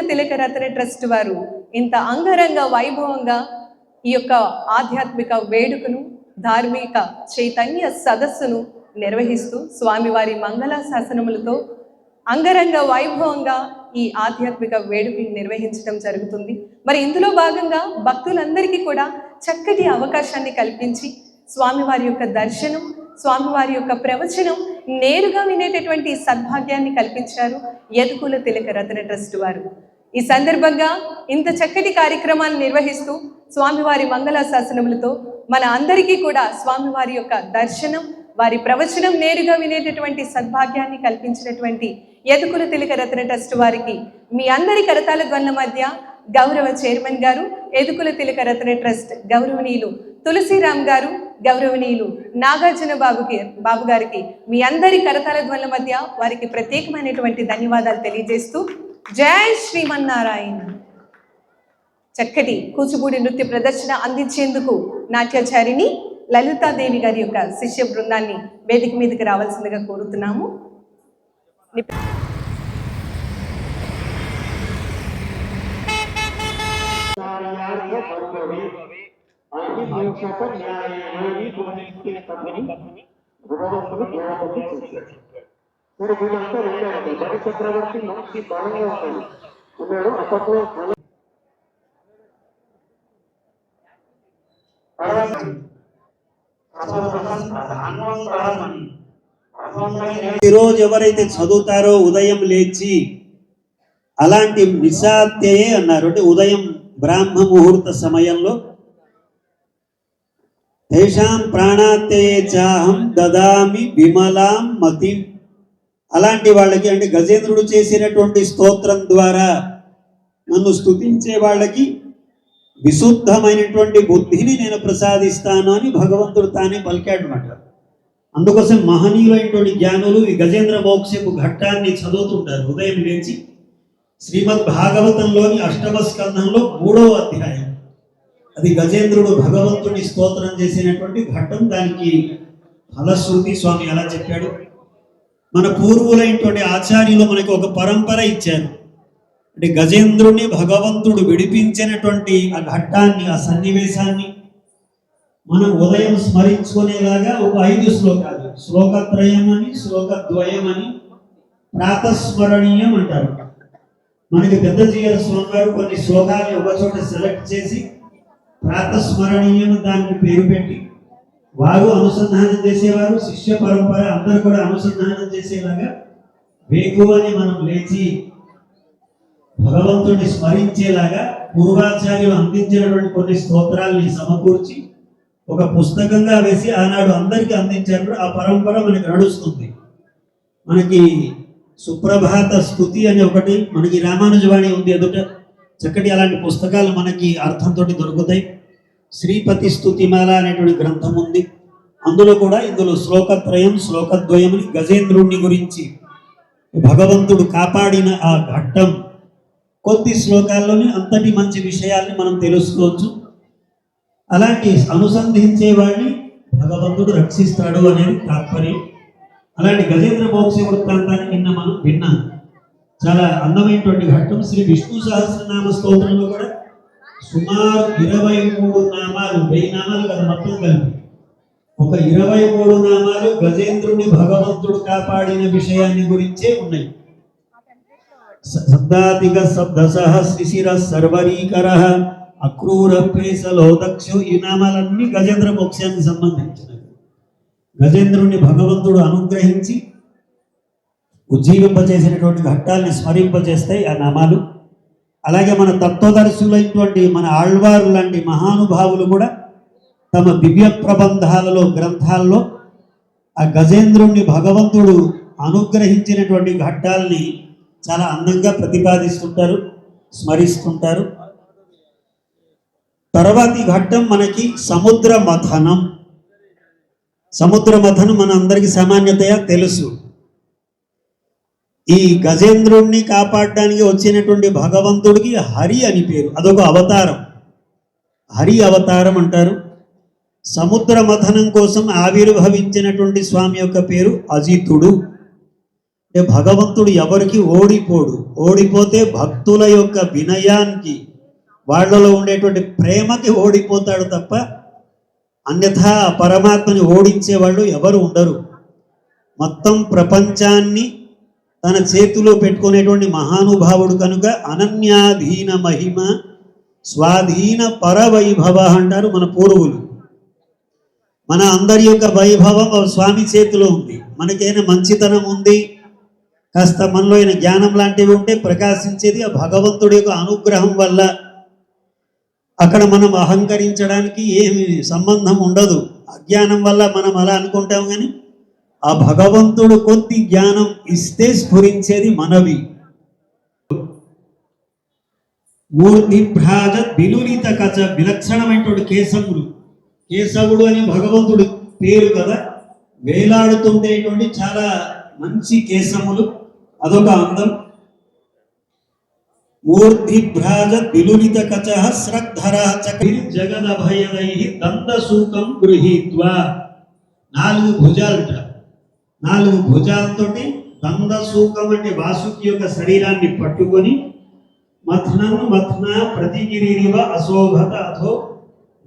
Tillakaratne trust వారు ఇంత అంగరంగ వైభవంగా ఈ యొక్క ఆధ్యాత్మిక వేడుకను, ధార్మిక చైతన్య సదస్సును నిర్వహిస్తూ స్వామివారి మంగళ శాసనములతో అంగరంగ వైభవంగా ఈ ఆధ్యాత్మిక వేడుకలు నిర్వహించడం జరుగుతుంది. మరి ఇందులో భాగంగా భక్తులందరికీ కూడా చక్కటి అవకాశాన్ని కల్పించి స్వామివారి యొక్క దర్శనం, స్వామివారి యొక్క ప్రవచనం నేరుగా వినేటటువంటి సద్భాగ్యాన్ని కల్పించారు యదుకుల తిలకరత్న ట్రస్ట్ వారు. ఈ సందర్భంగా ఇంత చక్కటి కార్యక్రమాలు నిర్వహిస్తూ స్వామివారి మంగళ శాసనములతో మన అందరికీ కూడా స్వామివారి యొక్క దర్శనం, వారి ప్రవచనం నేరుగా వినేటటువంటి సద్భాగ్యాన్ని కల్పించినటువంటి యదుకుల తిలకరత్న ట్రస్ట్ వారికి మీ అందరి కరతాల ధ్వనుల మధ్య గౌరవ చైర్మన్ గారు, యదుకుల తిలకరత్న ట్రస్ట్ గౌరవనీయులు తులసిరామ్ గారు, గౌరవనీయులు నాగార్జున బాబు గారికి మీ అందరి కరతాల ధ్వనుల మధ్య వారికి ప్రత్యేకమైనటువంటి ధన్యవాదాలు తెలియజేస్తూ జై శ్రీమన్నారాయణ. చక్కటి కూచిపూడి నృత్య ప్రదర్శన అందించేందుకు నాట్యాచారిణి లలితాదేవి గారి యొక్క శిష్య బృందాన్ని వేదిక మీదకి రావాల్సిందిగా కోరుతున్నాము. చక్రవర్తి మంచి బలంగా ఉన్నాడు. అప్పట్లో ఈరోజు ఎవరైతే చదువుతారో ఉదయం లేచి అలాంటి నిశాత్యయే అన్నారు. అంటే ఉదయం బ్రాహ్మ ముహూర్త సమయంలో తేషాం ప్రాణాత్యయే చాహం దదామి విమలాం మతిం, అలాంటి వాళ్ళకి అంటే గజేంద్రుడు చేసినటువంటి స్తోత్రం ద్వారా నన్ను స్తుతించే వాళ్ళకి విశుద్ధమైనటువంటి బుద్ధిని నేను ప్రసాదిస్తాను అని భగవంతుడు తానే పలికాడనమాట. అందుకోసం మహనీయులైనటువంటి జ్ఞానులు ఈ గజేంద్ర మోక్షపు ఘట్టాన్ని చదువుతుంటారు. ఉదయం లేచి శ్రీమద్ భాగవతంలోని 8వ స్కంధంలో 3వ అధ్యాయం, అది గజేంద్రుడు భగవంతుని స్తోత్రం చేసినటువంటి ఘట్టం. దానికి ఫలశ్రుతి స్వామి ఎలా చెప్పాడు. మన పూర్వులైనటువంటి ఆచార్యులు మనకు ఒక పరంపర ఇచ్చారు. అంటే గజేంద్రుని భగవంతుడు విడిపించినటువంటి ఆ ఘట్టాన్ని, ఆ సన్నివేశాన్ని మనం ఉదయం స్మరించుకునేలాగా ఒక 5 శ్లోకాలు, శ్లోకత్రయం అని, శ్లోకద్వయం అని, ప్రాతస్మరణీయం అంటారు. మనకి పెద్ద జీయర్ స్వామి గారు కొన్ని శ్లోకాలు ఒక చోట సెలెక్ట్ చేసి ప్రాతస్మరణీయం దానికి పేరు పెట్టి వారు అనుసంధానం చేసేవారు. శిష్య పరంపర అందరూ కూడా అనుసంధానం చేసేలాగా వేకువని మనం లేచి భగవంతుడిని స్మరించేలాగా పూర్వాచార్యులు అందించినటువంటి కొన్ని స్తోత్రాలని సమకూర్చి ఒక పుస్తకంగా వేసి ఆనాడు అందరికీ అందించారు. ఆ పరంపర మనకి నడుస్తుంది. మనకి సుప్రభాత స్తుతి అని ఒకటి మనకి రామానుజవాణి ఉంది ఎదుట. చక్కటి అలాంటి పుస్తకాలు మనకి అర్థంతో దొరుకుతాయి. శ్రీపతి స్తుతిమాల అనేటువంటి గ్రంథం ఉంది. అందులో కూడా ఇందులో శ్లోకత్రయం, శ్లోకద్వయం అని గజేంద్రుణ్ణి గురించి భగవంతుడు కాపాడిన ఆ ఘట్టం కొద్ది శ్లోకాల్లోనే అంతటి మంచి విషయాల్ని మనం తెలుసుకోవచ్చు. అలాంటి అనుసంధించే వాడిని భగవంతుడు రక్షిస్తాడు అనేది తాత్పర్యం. అలాంటి గజేంద్ర మోక్ష వృత్తాంతాన్ని నిన్న మనం విన్నాం. చాలా అందమైనటువంటి ఘట్టం. శ్రీ విష్ణు సహస్రనామ స్తోత్రంలో కూడా సుమారు 23 నామాలు, 1000 నామాలు కదా మొత్తం కలిపి ఒక 23 నామాలు గజేంద్రుని భగవంతుడు కాపాడిన విషయాన్ని గురించే ఉన్నాయి. శబ్దాతిక శబ్దసహ శ్రీశిర సర్వరీకర అక్రూర ప్రేసలో దక్షు, ఈ నామాలన్నీ గజేంద్ర మోక్షానికి సంబంధించినవి. గజేంద్రుని భగవంతుడు అనుగ్రహించి ఉజ్జీవింపజేసినటువంటి ఘట్టాలని స్మరింపజేస్తాయి ఆ నామాలు. అలాగే మన తత్వదర్శులైనటువంటి మన ఆళ్వారు లాంటి మహానుభావులు కూడా తమ దివ్య ప్రబంధాలలో, గ్రంథాల్లో ఆ గజేంద్రుణ్ణి భగవంతుడు అనుగ్రహించినటువంటి ఘట్టాలని చాలా అందంగా ప్రతిపాదిస్తుంటారు, స్మరిస్తుంటారు. తర్వాతి ఘట్టం మనకి సముద్ర మథనం. సముద్ర మథనం మన అందరికీ సామాన్యతగా తెలుసు. ఈ గజేంద్రుణ్ణి కాపాడడానికి వచ్చినటువంటి భగవంతుడికి హరి అని పేరు. అదొక అవతారం, హరి అవతారం అంటారు. సముద్ర మథనం కోసం ఆవిర్భవించినటువంటి స్వామి యొక్క పేరు అజితుడు. అంటే భగవంతుడు ఎవరికి ఓడిపోడు. ఓడిపోతే భక్తుల యొక్క వినయానికి, వాళ్ళలో ఉండేటువంటి ప్రేమకి ఓడిపోతాడు తప్ప అన్యథా పరమాత్మని ఓడించే వాళ్ళు ఎవరు ఉండరు. మొత్తం ప్రపంచాన్ని తన చేతిలో పెట్టుకునేటువంటి మహానుభావుడు కనుక అనన్యాధీన మహిమ స్వాధీన పరవైభవ అంటారు మన పూర్వులు. మన అందరి యొక్క వైభవం స్వామి చేతిలో ఉంది. మనకైనా మంచితనం ఉంది, కాస్త మనలో అయిన జ్ఞానం లాంటివి ఉంటే ప్రకాశించేది ఆ భగవంతుడి యొక్క అనుగ్రహం వల్ల. అక్కడ మనం అహంకరించడానికి ఏమి సంబంధం ఉండదు. అజ్ఞానం వల్ల మనం అలా అనుకుంటాం, కానీ ఆ భగవంతుడు కొద్ది జ్ఞానం ఇస్తే స్ఫురించేది మనవి. మూర్తిభ్రాజ బిలులిత కచ, విలక్షణమైనటువంటి కేశవుడు. కేశవుడు అని భగవంతుడి పేరు కదా, వేలాడుతుండేటువంటి చాలా మంచి కేశములు, అదొక అందం. మూర్తిభ్రాజ బిలులిత కచ స్రగ్ధర జగదభయదై దందసూకం గృహీత్వా. 4 భుజాలట, 4 భుజాలతోటి దందసూకం అంటే వాసుకి యొక్క శరీరాన్ని పట్టుకొని మథ్న ప్రతిగిరివ అశోభత అథో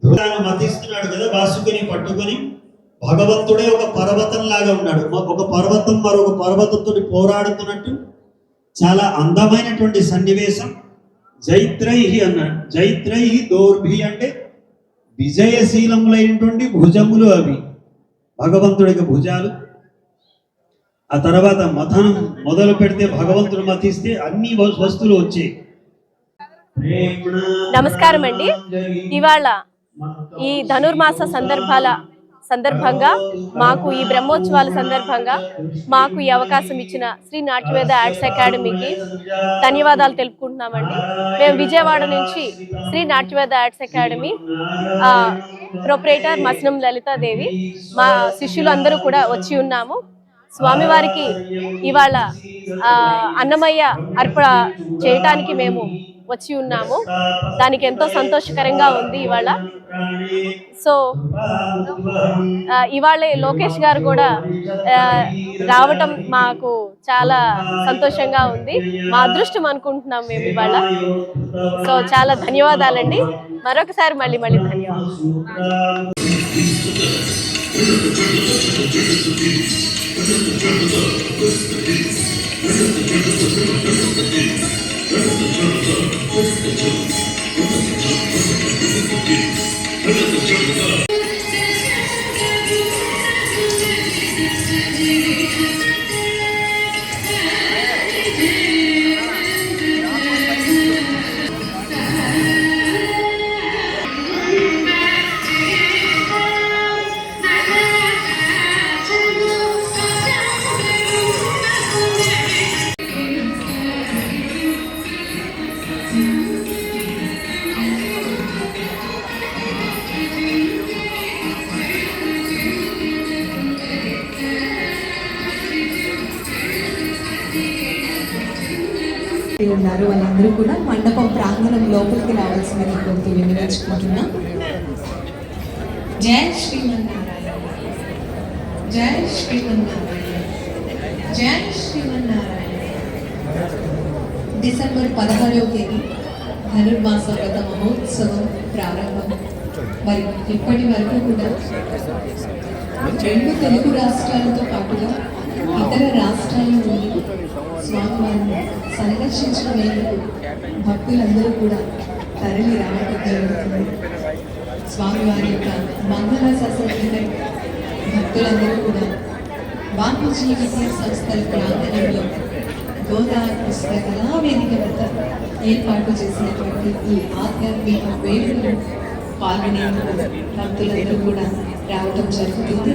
ధృతాన్ని మతిస్తున్నాడు కదా వాసుకిని పట్టుకొని. భగవంతుడే ఒక పర్వతం లాగా ఉన్నాడు. ఒక పర్వతం మరొక పర్వతంతో పోరాడుతున్నట్టు చాలా అందమైనటువంటి సన్నివేశం. జైత్రైహి అన్నాడు. జైత్రైహి దౌర్భి అంటే విజయశీలములైనటువంటి భుజములు అవి భగవంతుడికి భుజాలు. ఆ తర్వాత మథనం మొదలు పెడితే భగవంతుడు మతిస్తే అన్ని వస్తువులు వచ్చాయి. నమస్కారం అండి. ఇవాళ ఈ ధనుర్మాస సందర్భంగా మాకు ఈ బ్రహ్మోత్సవాల సందర్భంగా మాకు ఈ అవకాశం ఇచ్చిన శ్రీ నాట్యవేద ఆర్ట్స్ అకాడమీకి ధన్యవాదాలు తెలుపుకుంటున్నామండి. మేము విజయవాడ నుంచి Sri Natyaveda arts academy proprietor Masanam Lalithadevi, మా శిష్యులు అందరూ కూడా వచ్చి ఉన్నాము. స్వామివారికి ఇవాళ అన్నమయ్య అర్పణ చేయటానికి మేము వచ్చి ఉన్నాము. దానికి ఎంతో సంతోషకరంగా ఉంది ఇవాళ. సో ఇవాళ లోకేష్ గారు కూడా రావటం మాకు చాలా సంతోషంగా ఉంది. మా అదృష్టం అనుకుంటున్నాం మేము ఇవాళ. సో చాలా ధన్యవాదాలండి. మరొకసారి మళ్ళీ ధన్యవాదాలు. ఉన్నారు వాళ్ళందరూ కూడా మండపం ప్రాంగణం లోపలికి రావాల్సిందని కోరుతూ వినియోగించుకుంటున్నా. జై శ్రీమన్నారాయణ, జై శ్రీమన్నారాయణ, జై శ్రీమన్నారాయణ. డిసెంబర్ 16వ తేదీ ధనుర్మాస వ్రత మహోత్సవం ప్రారంభం. మరి ఇప్పటి వరకు కూడా 2 తెలుగు రాష్ట్రాలతో పాటుగా ఇతర రాష్ట్రాల్లో ఉండి స్వామివారిని సందర్శించడానికి భక్తులందరూ కూడా తరలి రావడం జరుగుతుంది. స్వామివారి యొక్క మంగళ శాస్త్ర భక్తులందరూ కూడా బాపూజీ విద్యా సంస్థల ప్రాంగణంలో గోదావరి పుస్తక కళావేదిక వద్ద ఏర్పాటు చేసినటువంటి ఈ ఆధ్యాత్మిక వేడుకలు పాల్గొనేందుకు భక్తులందరూ కూడా రావడం జరుగుతుంది.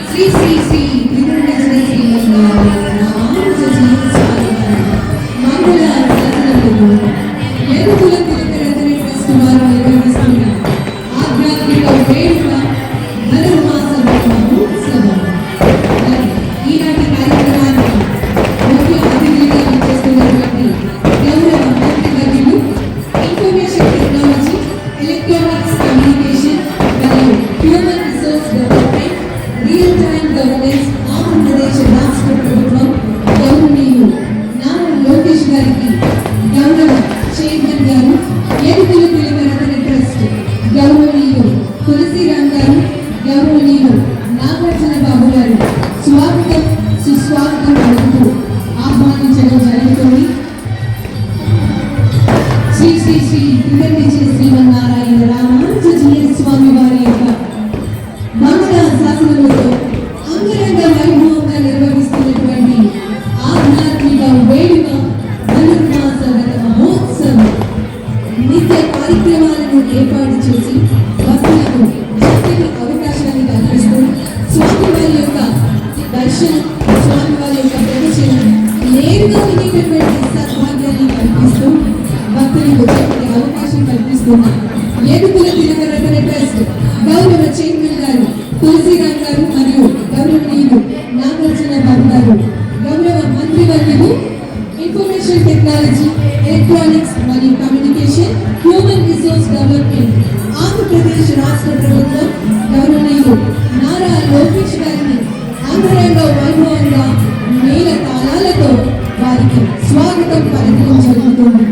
శ్రీ శ్రీ శ్రీ త్రిపురేశ్వర శ్రీ మంగళ శాసనములు ఎరుకుల తిలకరతని ట్రస్ట్ వారు నిర్వహిస్తున్న ఆధ్యాత్మిక వేడుక ధనుర్మాస మహోత్సవం. ఈనాటి కార్యక్రమానికి ముఖ్య అతిథిగా చేస్తున్నటువంటి గౌరవ మంత్రివర్యులు ఇన్ఫర్మేషన్ టెక్నాలజీ, ఎలక్ట్రానిక్స్ కమ్యూనికేషన్ మరియు human resource development, real time governance Andhra Pradesh రాష్ట్ర ప్రభుత్వం గౌరవనీయులు నారా లోకేష్ గారికి, గౌరవ చైర్మన్ గారు ఏడుగుల పిల్లల ట్రస్ట్ గౌరవనీయులు తులసిరామ్ గారు, గౌరవనీయులు నాగార్జున బాబు గారు స్వాగతం సుస్వాగతం పలుకుతూ ఆహ్వానించడం జరుగుతుంది. శ్రీ శ్రీ శ్రీ త్రిదండిచే శ్రీమన్నారాయణ రామానుజీయ స్వామి వారి యొక్క మంగళ శాసనములతో అంగరంగ వైభవంగా నిర్వహిస్తున్నటువంటి ఆధ్యాత్మిక వేడుక ధనుర్మాస వ్రత మహోత్సవం. నిత్య కార్యక్రమాలను ఏర్పాటు చేసి భక్తులకు చక్కని అవకాశాన్ని కల్పిస్తూ స్వామివారి యొక్క దర్శనం, స్వామివారి యొక్క ప్రదర్శనం నేరుగా వినేటటువంటి సద్భాగ్యాన్ని కల్పిస్తూ భక్తులకు చక్కని అవకాశం కల్పిస్తున్న ఏడుగుల తిలకరతన ట్రస్ట్ గౌరవ చైర్మన్ గారు తులసిరామ్ గారు మరియు గౌరవనీయులు నాగార్జున బాబు గారు, గౌరవ మంత్రివర్యులు ఇన్ఫర్మేషన్ టెక్నాలజీ, ఎలక్ట్రానిక్స్ మరియు communication, human resource development Andhra Pradesh రాష్ట్ర ప్రభుత్వం గౌరవనీయులు నారా లోకేష్ గారిని అంగరంగ వైభవంగా మేళ తాళాలతో వారికి స్వాగతం పలకడం జరుగుతుంది.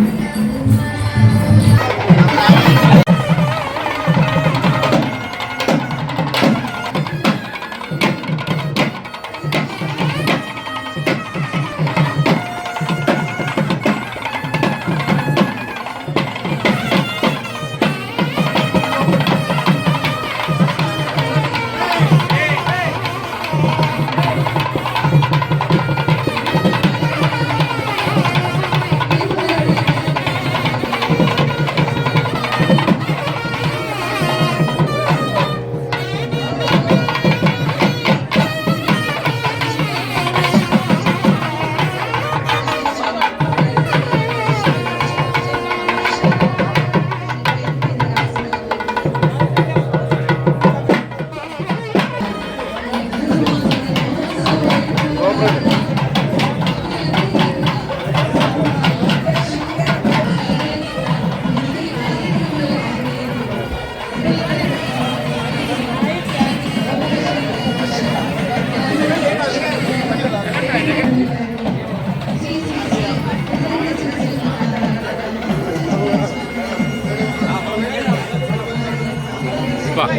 Pak.